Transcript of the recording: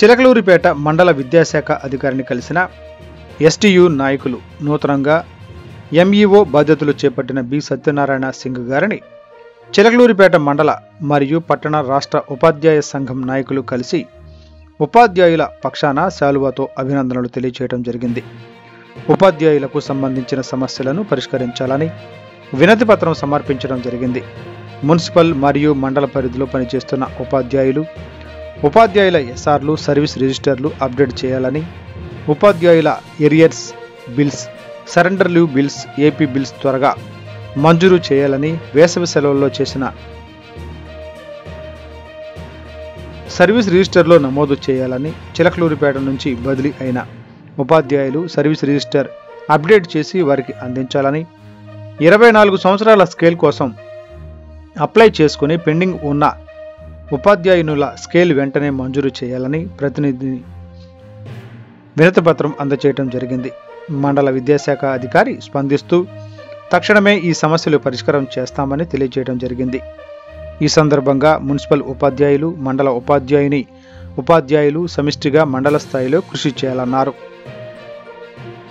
చిలకలూరిపేట మండల విద్యాశాఖ అధికారిని కలిసిన ఎస్టీయు నాయకులు నూతనంగా ఎంఈఓ బాధ్యతలు చేపట్టిన బి సత్యనారాయణ సింగ్ గారిని చిలకలూరిపేట మండల మరియు పట్టణ రాష్ట్ర ఉపాధ్యాయ సంఘం నాయకులు కలిసి ఉపాధ్యాయుల పక్షాన శాలువాతో అభినందనలు తెలియజేయడం జరిగింది. ఉపాధ్యాయులకు సంబంధించిన సమస్యలను పరిష్కరించాలని వినతి పత్రం సమర్పించడం జరిగింది. మున్సిపల్ మరియు మండల పరిధిలో పనిచేస్తున్న ఉపాధ్యాయుల ఎస్ఆర్లు, సర్వీస్ రిజిస్టర్లు అప్డేట్ చేయాలని, ఉపాధ్యాయుల arrears bills, surrender leave bills, AP bills త్వరగా మంజూరు చేయాలని, వేసవి సెలవుల్లో చేసిన సర్వీస్ రిజిస్టర్లో నమోదు చేయాలని, చిలకలూరిపేట నుంచి బదిలీ అయిన ఉపాధ్యాయులు సర్వీస్ రిజిస్టర్ అప్డేట్ చేసి వారికి అందించాలని, 24 సంవత్సరాల స్కేల్ కోసం అప్లై చేసుకుని పెండింగ్ ఉన్న ఉపాధ్యాయునుల స్కేల్ వెంటనే మంజూరు చేయాలని ప్రతినిధి వినతి పత్రం అందజేయడం జరిగింది. మండల విద్యాశాఖ అధికారి స్పందిస్తూ తక్షణమే ఈ సమస్యలు పరిష్కారం చేస్తామని తెలియజేయడం జరిగింది. ఈ సందర్భంగా మున్సిపల్ ఉపాధ్యాయులు, మండల ఉపాధ్యాయులు సమిష్టిగా మండల స్థాయిలో కృషి చేయాలన్నారు.